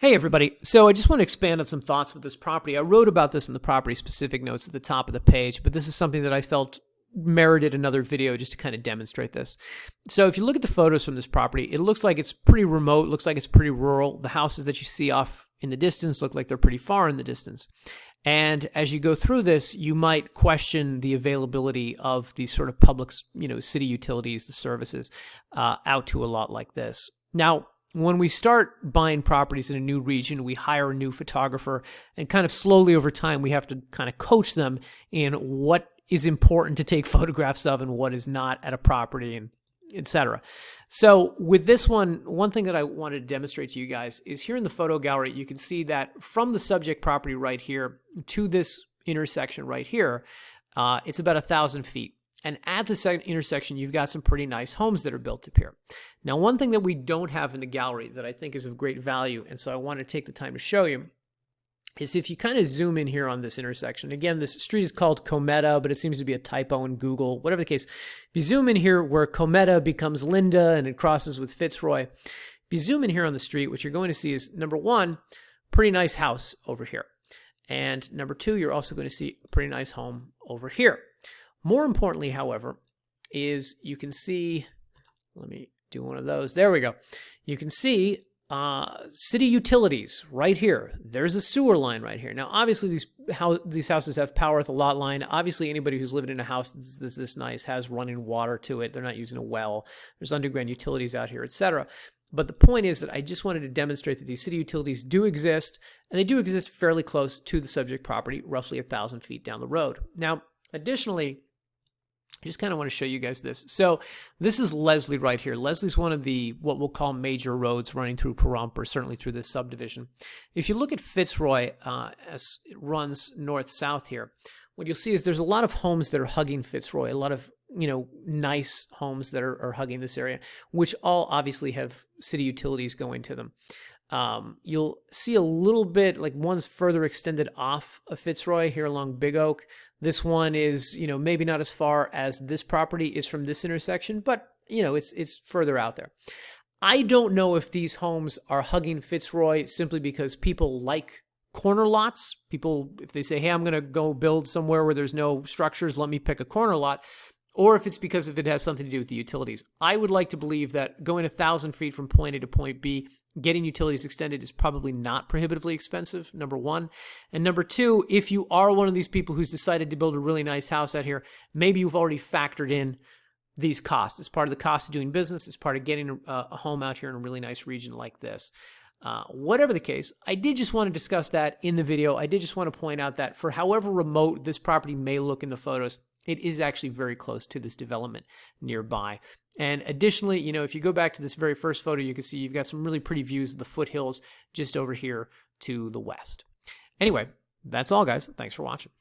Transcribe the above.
Hey everybody, so I just want to expand on some thoughts with this property. I wrote about this in the property specific notes at the top of the page, but this is something that I felt merited another video just to kind of demonstrate this. So if you look at the photos from this property, it looks like it's pretty remote, looks like it's pretty rural. The houses that you see off in the distance look like they're pretty far in the distance. And as you go through this, you might question the availability of these sort of public, city utilities, the services, out to a lot like this. Now, when we start buying properties in a new region, we hire a new photographer, and kind of slowly over time, we have to kind of coach them in what is important to take photographs of and what is not at a property, and etc. So with this one thing that I wanted to demonstrate to you guys is here in the photo gallery, you can see that from the subject property right here to this intersection right here, it's about 1,000 feet. And at the second intersection, you've got some pretty nice homes that are built up here. Now, one thing that we don't have in the gallery that I think is of great value, and so I want to take the time to show you, is if you kind of zoom in here on this intersection. Again, this street is called Cometta, but it seems to be a typo in Google. Whatever the case, if you zoom in here where Cometta becomes Linda and it crosses with Fitzroy, if you zoom in here on the street, what you're going to see is, number one, pretty nice house over here. And number two, you're also going to see a pretty nice home over here. More importantly, however, is you can see, let me do one of those. There we go. You can see city utilities right here. There's a sewer line right here. Now, obviously, these houses have power at the lot line. Obviously, anybody who's living in a house that's this nice has running water to it. They're not using a well. There's underground utilities out here, etc. But the point is that I just wanted to demonstrate that these city utilities do exist, and they do exist fairly close to the subject property, roughly 1,000 feet down the road. Now, additionally, I just kind of want to show you guys this. So this is Leslie right here. Leslie's one of the what we'll call major roads running through Pahrump, or certainly through this subdivision. If you look at Fitzroy as it runs north-south here, what you'll see is there's a lot of homes that are hugging Fitzroy, a lot of nice homes that are hugging this area, which all obviously have city utilities going to them. You'll see a little bit, like one's further extended off of Fitzroy here along Big Oak. This one is, maybe not as far as this property is from this intersection, but, it's further out there. I don't know if these homes are hugging Fitzroy simply because people like corner lots. People, if they say, hey, I'm going to go build somewhere where there's no structures, let me pick a corner lot. Or if it's because if it has something to do with the utilities. I would like to believe that going 1,000 feet from point A to point B, getting utilities extended is probably not prohibitively expensive, number one. And number two, if you are one of these people who's decided to build a really nice house out here, maybe you've already factored in these costs. It's part of the cost of doing business. It's part of getting a home out here in a really nice region like this. Whatever the case, I did just want to discuss that in the video. I did just want to point out that for however remote this property may look in the photos, it is actually very close to this development nearby. And additionally, if you go back to this very first photo, you can see you've got some really pretty views of the foothills just over here to the west. Anyway, that's all, guys. Thanks for watching.